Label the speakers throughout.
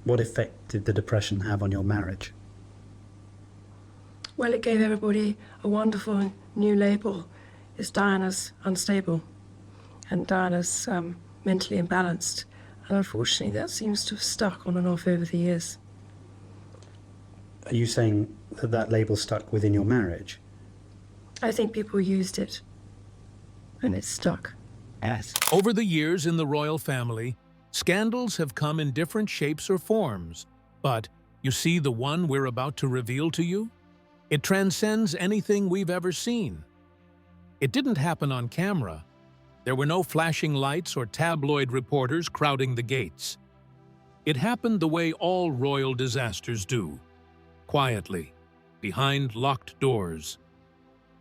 Speaker 1: What effect did the depression have on your marriage?
Speaker 2: Well, it gave everybody a wonderful new label. It's Diana's unstable and Diana's mentally imbalanced. And unfortunately, that seems to have stuck on and off over the years.
Speaker 1: Are you saying that that label stuck within your marriage?
Speaker 2: I think people used it, and it stuck.
Speaker 1: Yes.
Speaker 3: Over the years in the royal family, scandals have come in different shapes or forms. But you see the one we're about to reveal to you? It transcends anything we've ever seen. It didn't happen on camera. There were no flashing lights or tabloid reporters crowding the gates. It happened the way all royal disasters do, quietly, behind locked doors.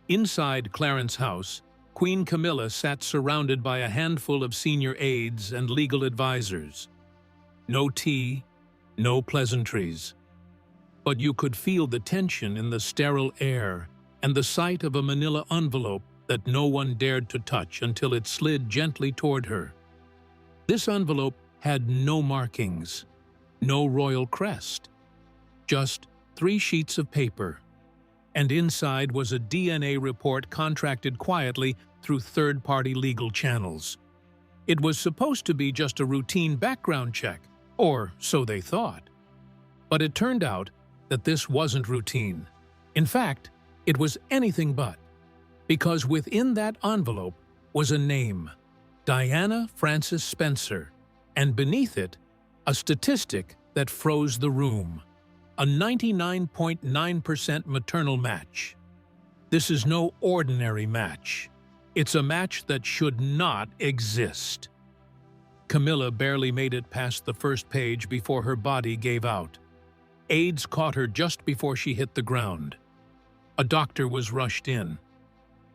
Speaker 3: Inside Clarence House, Queen Camilla sat surrounded by a handful of senior aides and legal advisors. No tea, no pleasantries. But you could feel the tension in the sterile air and the sight of a manila envelope that no one dared to touch until it slid gently toward her. This envelope had no markings, no royal crest, just 3 sheets of paper. And inside was a DNA report contracted quietly through third-party legal channels. It was supposed to be just a routine background check, or so they thought. But it turned out that this wasn't routine. In fact, it was anything but, because within that envelope was a name, Diana Frances Spencer, and beneath it, a statistic that froze the room. A 99.9% maternal match. This is no ordinary match. It's a match that should not exist. Camilla barely made it past the first page before her body gave out. Aides caught her just before she hit the ground. A doctor was rushed in.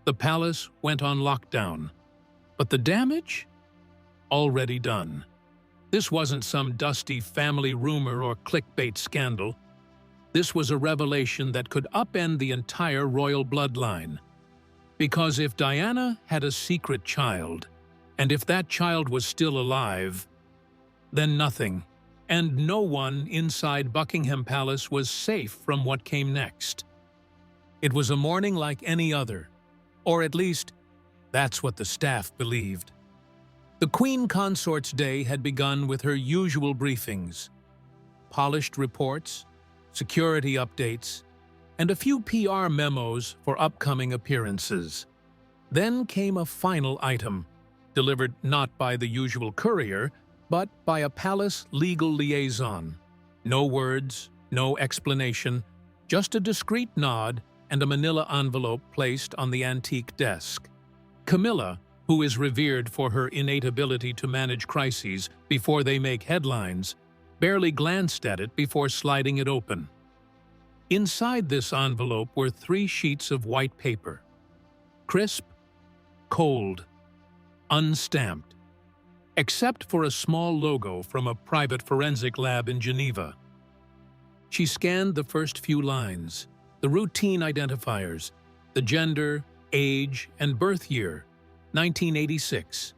Speaker 3: The palace went on lockdown. But the damage? Already done. This wasn't some dusty family rumor or clickbait scandal. This was a revelation that could upend the entire royal bloodline. Because if Diana had a secret child, and if that child was still alive, then nothing, and no one inside Buckingham Palace was safe from what came next. It was a morning like any other, or at least, that's what the staff believed. The Queen Consort's day had begun with her usual briefings, polished reports, security updates, and a few PR memos for upcoming appearances. Then came a final item, delivered not by the usual courier, but by a palace legal liaison. No words, no explanation, just a discreet nod and a manila envelope placed on the antique desk. Camilla, who is revered for her innate ability to manage crises before they make headlines, barely glanced at it before sliding it open. Inside this envelope were 3 sheets of white paper. Crisp, cold, unstamped, except for a small logo from a private forensic lab in Geneva. She scanned the first few lines, the routine identifiers, the gender, age, and birth year, 1986.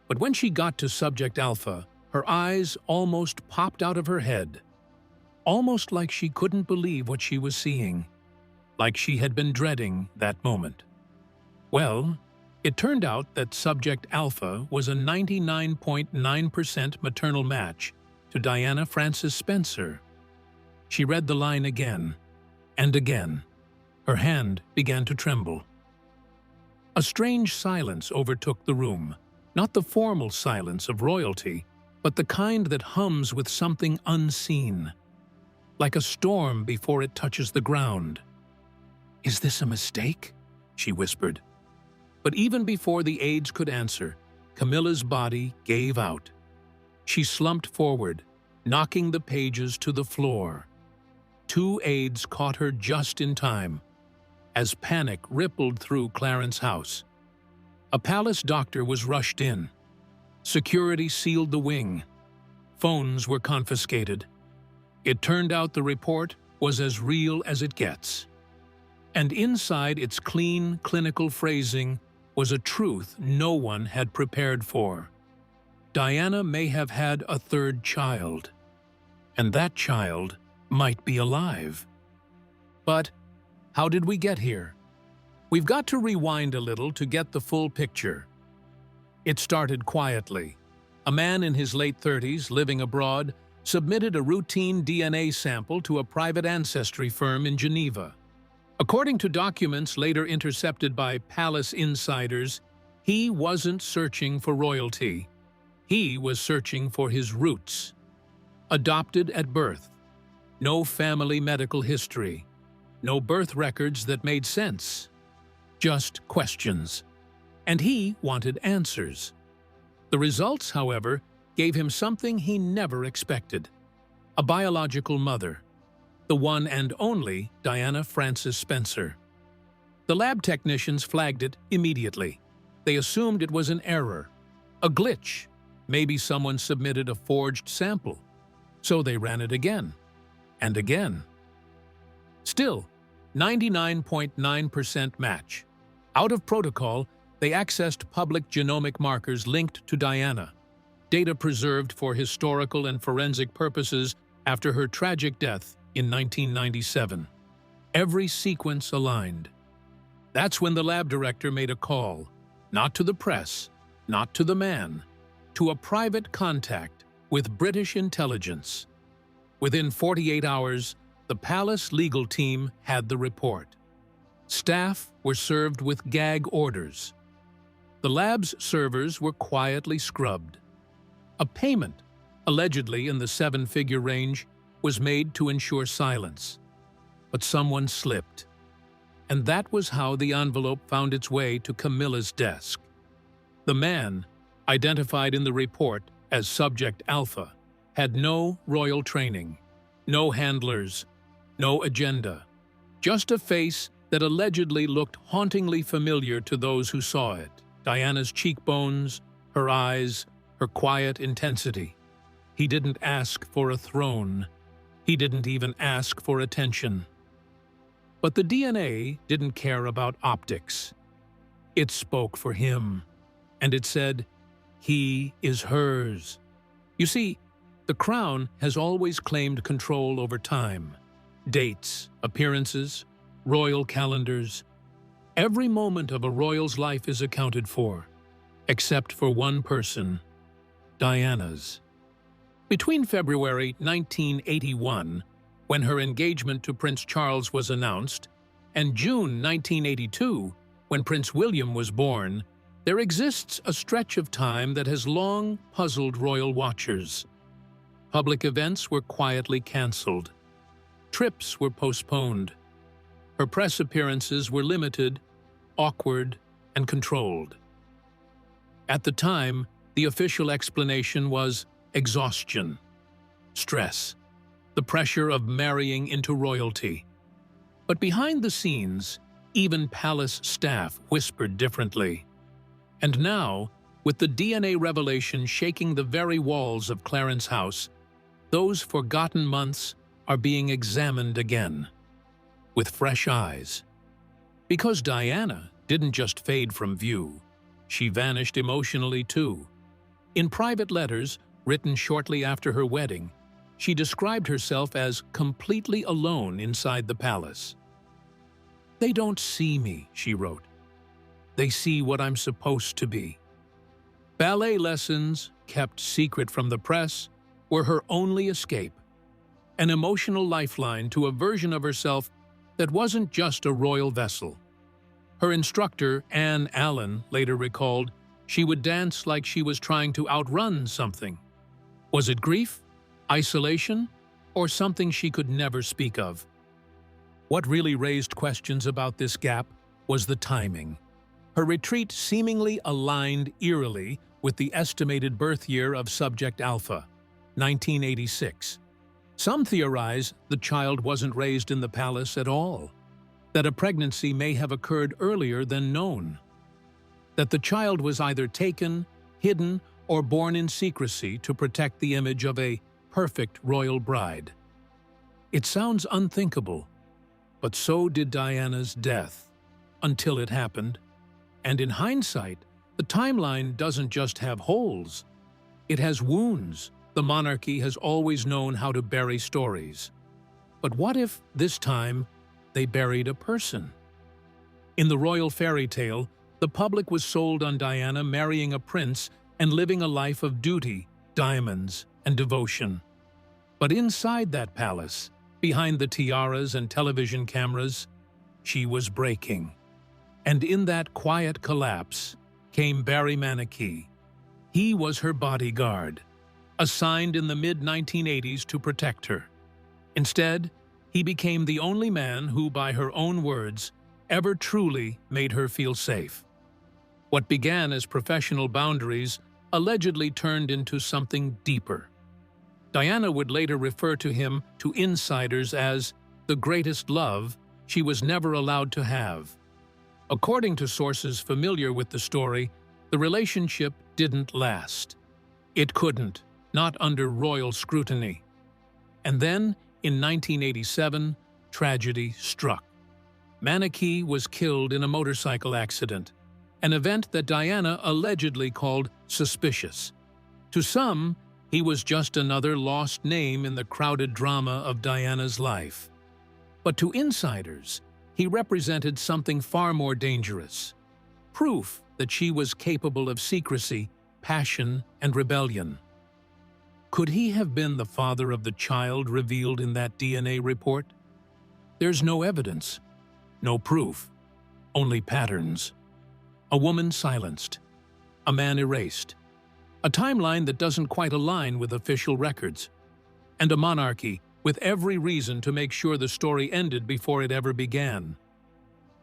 Speaker 3: But when she got to subject alpha, her eyes almost popped out of her head. Almost like she couldn't believe what she was seeing, like she had been dreading that moment. Well, it turned out that subject alpha was a 99.9% maternal match to Diana Frances Spencer. She read the line again, and again. Her hand began to tremble. A strange silence overtook the room, not the formal silence of royalty, but the kind that hums with something unseen, like a storm before it touches the ground. "Is this a mistake?" she whispered. But even before the aides could answer, Camilla's body gave out. She slumped forward, knocking the pages to the floor. 2 aides caught her just in time, as panic rippled through Clarence House. A palace doctor was rushed in. Security sealed the wing. Phones were confiscated. It turned out the report was as real as it gets. And inside its clean, clinical phrasing was a truth no one had prepared for. Diana may have had a 3rd child. And that child might be alive. But how did we get here? We've got to rewind a little to get the full picture. It started quietly. A man in his late 30s, living abroad, submitted a routine DNA sample to a private ancestry firm in Geneva. According to documents later intercepted by palace insiders, he wasn't searching for royalty. He was searching for his roots. Adopted at birth. No family medical history. No birth records that made sense. Just questions. And he wanted answers. The results, however, gave him something he never expected. A biological mother. The one and only Diana Frances Spencer. The lab technicians flagged it immediately. They assumed it was an error, a glitch. Maybe someone submitted a forged sample. So they ran it again, and again. Still, 99.9% match. Out of protocol, they accessed public genomic markers linked to Diana, data preserved for historical and forensic purposes after her tragic death in 1997. Every sequence aligned. That's when the lab director made a call, not to the press, not to the man, to a private contact with British intelligence. Within 48 hours, the palace legal team had the report. Staff were served with gag orders. The lab's servers were quietly scrubbed. A payment, allegedly in the 7-figure range, was made to ensure silence. But someone slipped. And that was how the envelope found its way to Camilla's desk. The man, identified in the report as Subject Alpha, had no royal training, no handlers, no agenda, just a face that allegedly looked hauntingly familiar to those who saw it. Diana's cheekbones, her eyes, her quiet intensity. He didn't ask for a throne. He didn't even ask for attention. But the DNA didn't care about optics. It spoke for him, and it said, "He is hers." You see, the crown has always claimed control over time. Dates, appearances, royal calendars. Every moment of a royal's life is accounted for, except for one person, Diana's. Between February 1981, when her engagement to Prince Charles was announced, and June 1982, when Prince William was born, there exists a stretch of time that has long puzzled royal watchers. Public events were quietly cancelled. Trips were postponed. Her press appearances were limited, awkward, and controlled. At the time, the official explanation was exhaustion, stress, the pressure of marrying into royalty. But behind the scenes, even palace staff whispered differently. And now, with the DNA revelation shaking the very walls of Clarence House, those forgotten months are being examined again, with fresh eyes. Because Diana didn't just fade from view, she vanished emotionally too. In private letters, written shortly after her wedding, she described herself as completely alone inside the palace. "They don't see me," she wrote. "They see what I'm supposed to be." Ballet lessons, kept secret from the press, were her only escape, an emotional lifeline to a version of herself that wasn't just a royal vessel. Her instructor, Anne Allen, later recalled she would dance like she was trying to outrun something. Was it grief, isolation, or something she could never speak of? What really raised questions about this gap was the timing. Her retreat seemingly aligned eerily with the estimated birth year of Subject Alpha, 1986. Some theorize the child wasn't raised in the palace at all, that a pregnancy may have occurred earlier than known, that the child was either taken, hidden, or born in secrecy to protect the image of a perfect royal bride. It sounds unthinkable, but so did Diana's death, until it happened. And in hindsight, the timeline doesn't just have holes. It has wounds, the monarchy has always known how to bury stories. But what if, this time, they buried a person? In the royal fairy tale, the public was sold on Diana marrying a prince and living a life of duty, diamonds, and devotion. But inside that palace, behind the tiaras and television cameras, she was breaking. And in that quiet collapse came Barry Manickey. He was her bodyguard, assigned in the mid-1980s to protect her. Instead, he became the only man who, by her own words, ever truly made her feel safe. What began as professional boundaries allegedly turned into something deeper. Diana would later refer to him to insiders as the greatest love she was never allowed to have. According to sources familiar with the story, the relationship didn't last. It couldn't, not under royal scrutiny. And then, in 1987, tragedy struck. Manickey was killed in a motorcycle accident, an event that Diana allegedly called suspicious. To some, he was just another lost name in the crowded drama of Diana's life. But to insiders, he represented something far more dangerous. Proof that she was capable of secrecy, passion, and rebellion. Could he have been the father of the child revealed in that DNA report? There's no evidence, no proof, only patterns. A woman silenced, a man erased, a timeline that doesn't quite align with official records, and a monarchy with every reason to make sure the story ended before it ever began.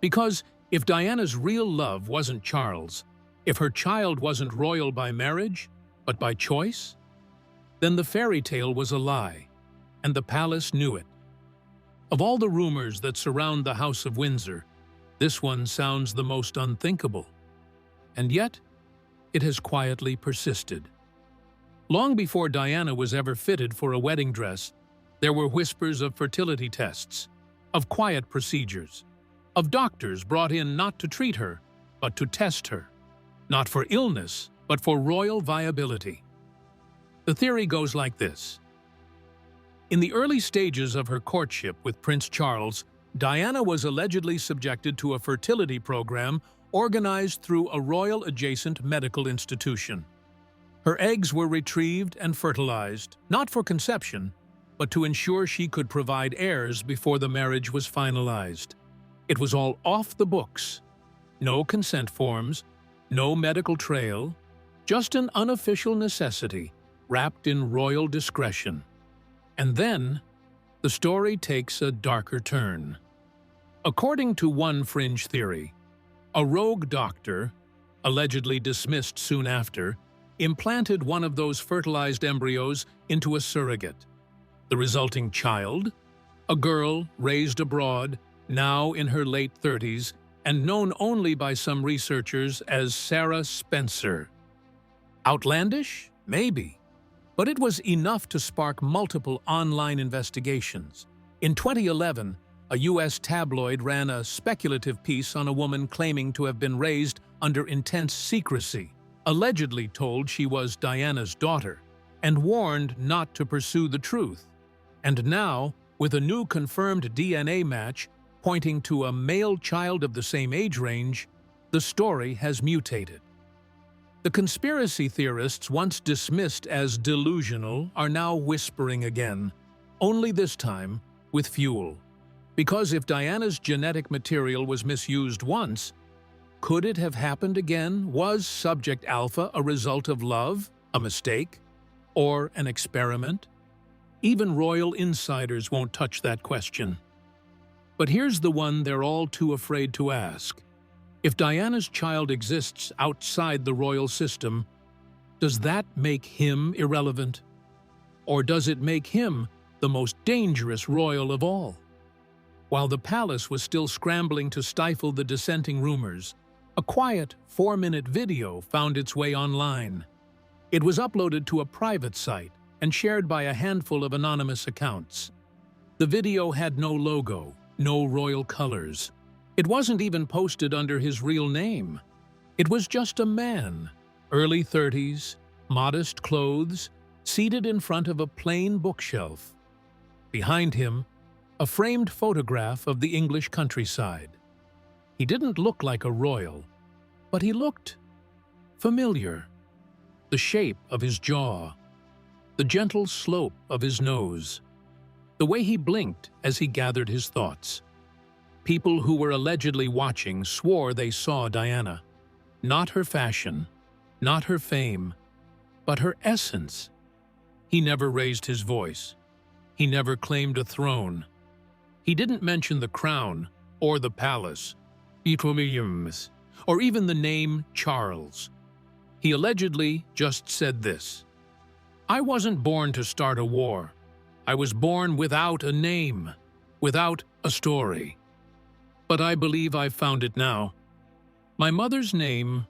Speaker 3: Because if Diana's real love wasn't Charles, if her child wasn't royal by marriage, but by choice, then the fairy tale was a lie, and the palace knew it. Of all the rumors that surround the House of Windsor, this one sounds the most unthinkable. And yet, it has quietly persisted. Long before Diana was ever fitted for a wedding dress, there were whispers of fertility tests, of quiet procedures, of doctors brought in not to treat her, but to test her, not for illness, but for royal viability. The theory goes like this. In the early stages of her courtship with Prince Charles, Diana was allegedly subjected to a fertility program organized through a royal-adjacent medical institution. Her eggs were retrieved and fertilized, not for conception, but to ensure she could provide heirs before the marriage was finalized. It was all off the books. No consent forms, no medical trail, just an unofficial necessity wrapped in royal discretion. And then, the story takes a darker turn. According to one fringe theory, a rogue doctor, allegedly dismissed soon after, implanted one of those fertilized embryos into a surrogate. The resulting child, a girl raised abroad, now in her late 30s, and known only by some researchers as Sarah Spencer. Outlandish? Maybe. But it was enough to spark multiple online investigations. In 2011, a U.S. tabloid ran a speculative piece on a woman claiming to have been raised under intense secrecy, allegedly told she was Diana's daughter, and warned not to pursue the truth. And now, with a new confirmed DNA match pointing to a male child of the same age range, the story has mutated. The conspiracy theorists once dismissed as delusional are now whispering again, only this time with fuel. Because if Diana's genetic material was misused once, could it have happened again? Was Subject Alpha a result of love, a mistake, or an experiment? Even royal insiders won't touch that question. But here's the one they're all too afraid to ask. If Diana's child exists outside the royal system, does that make him irrelevant? Or does it make him the most dangerous royal of all? While the palace was still scrambling to stifle the dissenting rumors, a quiet 4-minute video found its way online. It was uploaded to a private site and shared by a handful of anonymous accounts. The video had no logo, no royal colors. It wasn't even posted under his real name. It was just a man, early 30s, modest clothes, seated in front of a plain bookshelf. Behind him, a framed photograph of the English countryside. He didn't look like a royal, but he looked familiar. The shape of his jaw, the gentle slope of his nose, the way he blinked as he gathered his thoughts. People who were allegedly watching swore they saw Diana. Not her fashion, not her fame, but her essence. He never raised his voice. He never claimed a throne. He didn't mention the crown or the palace, or even the name Charles. He allegedly just said this: "I wasn't born to start a war. I was born without a name, without a story. But I believe I've found it now. My mother's name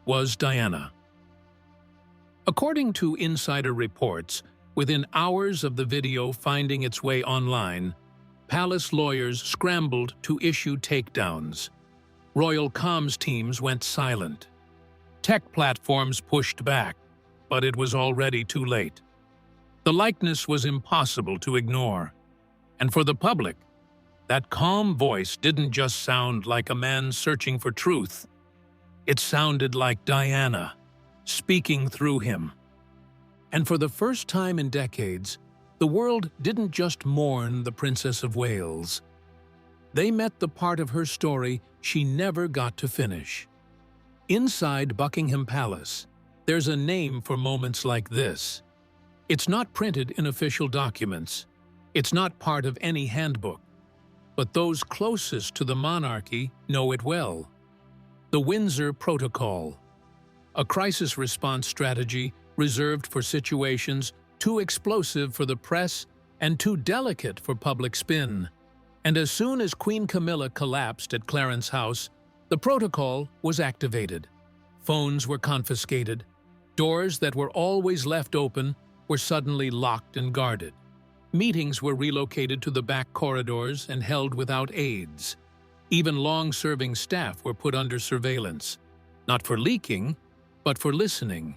Speaker 3: was Diana." According to insider reports, within hours of the video finding its way online, palace lawyers scrambled to issue takedowns. Royal comms teams went silent. Tech platforms pushed back, but it was already too late. The likeness was impossible to ignore. And for the public, that calm voice didn't just sound like a man searching for truth. It sounded like Diana, speaking through him. And for the first time in decades, the world didn't just mourn the Princess of Wales. They met the part of her story she never got to finish. Inside Buckingham Palace, there's a name for moments like this. It's not printed in official documents. It's not part of any handbook. But those closest to the monarchy know it well. The Windsor Protocol, a crisis response strategy reserved for situations too explosive for the press and too delicate for public spin. And as soon as Queen Camilla collapsed at Clarence House, the protocol was activated. Phones were confiscated. Doors that were always left open were suddenly locked and guarded. Meetings were relocated to the back corridors and held without aides. Even long-serving staff were put under surveillance, not for leaking, but for listening.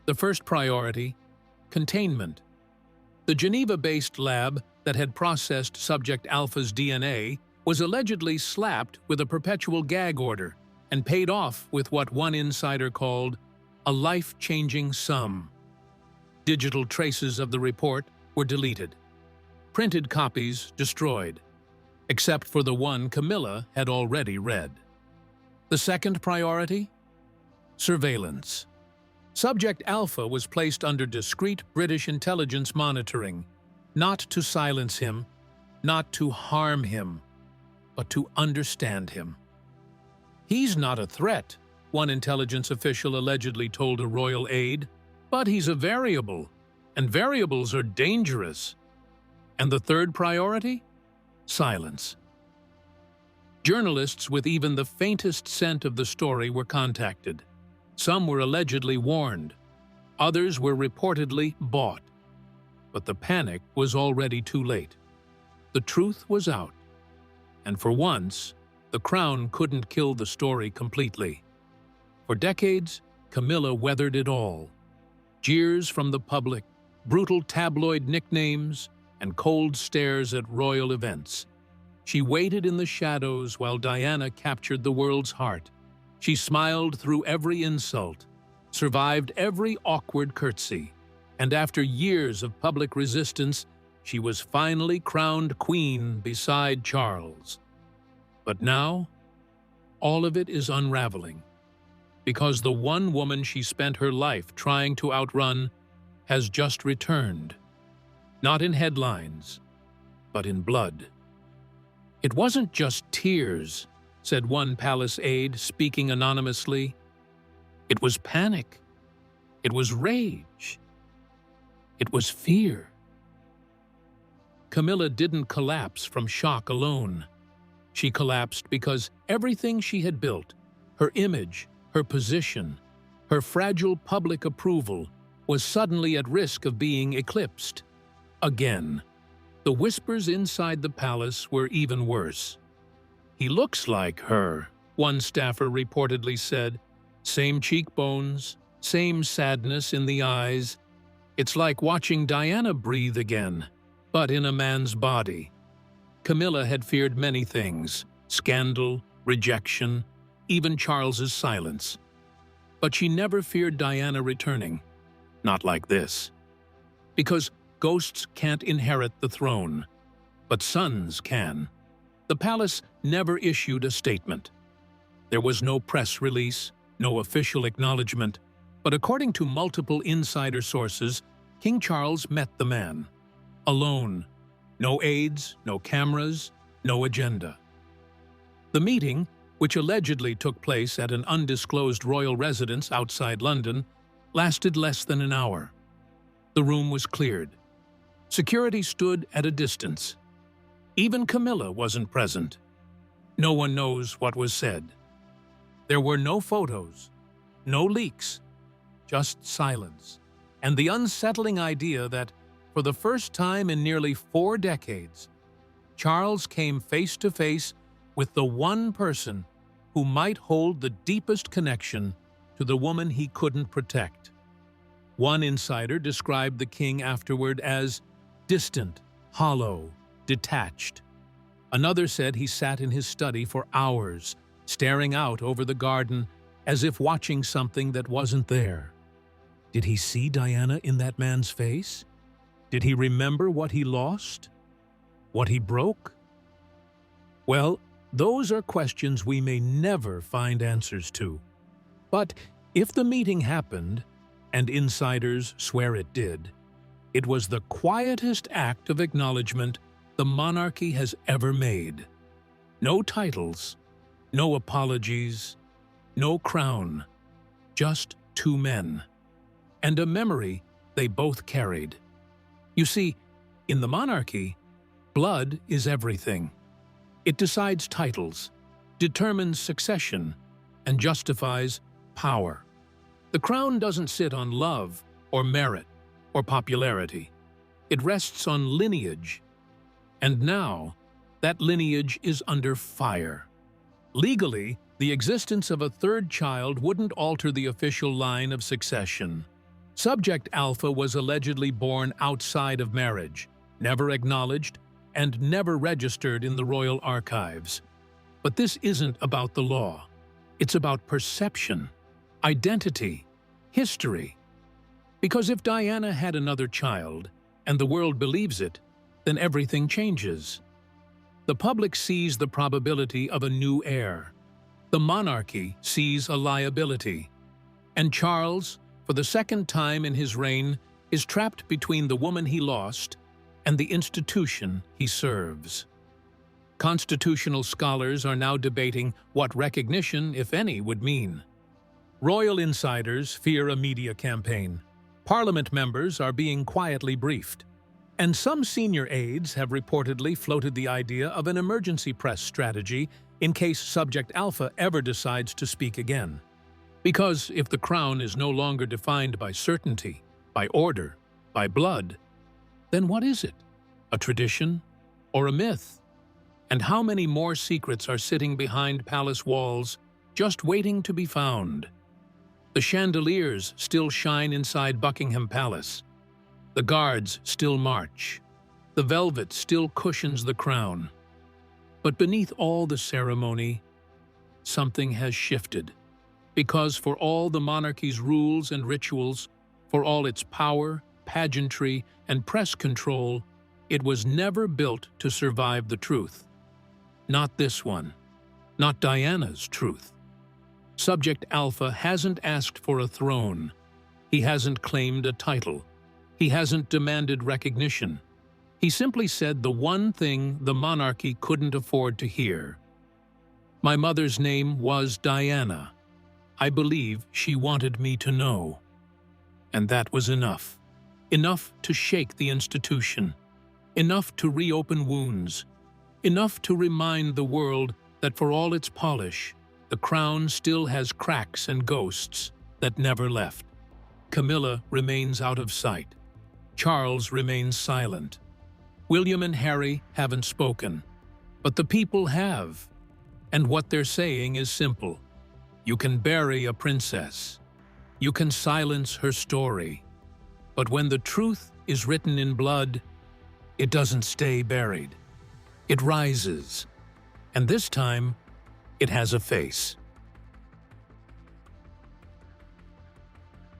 Speaker 3: The first priority: containment. The Geneva-based lab that had processed Subject Alpha's DNA was allegedly slapped with a perpetual gag order and paid off with what one insider called a life-changing sum. Digital traces of the report were deleted. Printed copies destroyed, except for the one Camilla had already read. The second priority? Surveillance. Subject Alpha was placed under discreet British intelligence monitoring, not to silence him, not to harm him, but to understand him. "He's not a threat," one intelligence official allegedly told a royal aide, "but he's a variable, and variables are dangerous." And the third priority? Silence. Journalists with even the faintest scent of the story were contacted. Some were allegedly warned. Others were reportedly bought. But the panic was already too late. The truth was out. And for once, the Crown couldn't kill the story completely. For decades, Camilla weathered it all. Jeers from the public, brutal tabloid nicknames, and cold stares at royal events. She waited in the shadows while Diana captured the world's heart. She smiled through every insult, survived every awkward curtsy, and after years of public resistance, she was finally crowned queen beside Charles. But now, all of it is unraveling, because the one woman she spent her life trying to outrun has just returned. Not in headlines, but in blood. It wasn't just tears, said one palace aide speaking anonymously. It was panic. It was rage. It was fear. Camilla didn't collapse from shock alone. She collapsed because everything she had built, her image, her position, her fragile public approval, was suddenly at risk of being eclipsed. Again. The whispers inside the palace were even worse. "He looks like her," one staffer reportedly said. "Same cheekbones, same sadness in the eyes. It's like watching Diana breathe again, but in a man's body. Camilla had feared many things: scandal, rejection, even Charles's silence. But she never feared Diana returning. Not like this. Because ghosts can't inherit the throne, but sons can. The palace never issued a statement. There was no press release, no official acknowledgement, but according to multiple insider sources, King Charles met the man. Alone. No aides, no cameras, no agenda. The meeting, which allegedly took place at an undisclosed royal residence outside London, lasted less than an hour. The room was cleared. Security stood at a distance. Even Camilla wasn't present. No one knows what was said. There were no photos, no leaks, just silence, and the unsettling idea that, for the first time in nearly 4 decades, Charles came face to face with the one person who might hold the deepest connection to the woman he couldn't protect. One insider described the king afterward as distant, hollow, detached. Another said he sat in his study for hours, staring out over the garden as if watching something that wasn't there. Did he see Diana in that man's face? Did he remember what he lost? What he broke? Well, those are questions we may never find answers to. But if the meeting happened, and insiders swear it did, it was the quietest act of acknowledgement the monarchy has ever made. No titles, no apologies, no crown, just 2 men, and a memory they both carried. You see, in the monarchy, blood is everything. It decides titles, determines succession, and justifies power. The crown doesn't sit on love or merit or popularity. It rests on lineage. And now, that lineage is under fire. Legally, the existence of a 3rd child wouldn't alter the official line of succession. Subject Alpha was allegedly born outside of marriage, never acknowledged, and never registered in the royal archives. But this isn't about the law. It's about perception, identity, history. Because if Diana had another child, and the world believes it, then everything changes. The public sees the probability of a new heir. The monarchy sees a liability. And Charles, for the 2nd time in his reign, is trapped between the woman he lost and the institution he serves. Constitutional scholars are now debating what recognition, if any, would mean. Royal insiders fear a media campaign. Parliament members are being quietly briefed. And some senior aides have reportedly floated the idea of an emergency press strategy in case Subject Alpha ever decides to speak again. Because if the crown is no longer defined by certainty, by order, by blood, then what is it? A tradition or a myth? And how many more secrets are sitting behind palace walls, just waiting to be found? The chandeliers still shine inside Buckingham Palace. The guards still march. The velvet still cushions the crown. But beneath all the ceremony, something has shifted. Because for all the monarchy's rules and rituals, for all its power, pageantry, and press control, it was never built to survive the truth. Not this one. Not Diana's truth. Subject Alpha hasn't asked for a throne. He hasn't claimed a title. He hasn't demanded recognition. He simply said the one thing the monarchy couldn't afford to hear. My mother's name was Diana. I believe she wanted me to know. And that was enough. Enough to shake the institution. Enough to reopen wounds. Enough to remind the world that for all its polish, the crown still has cracks and ghosts that never left. Camilla remains out of sight. Charles remains silent. William and Harry haven't spoken, but the people have. And what they're saying is simple. You can bury a princess. You can silence her story. But when the truth is written in blood, it doesn't stay buried. It rises, and this time, it has a face.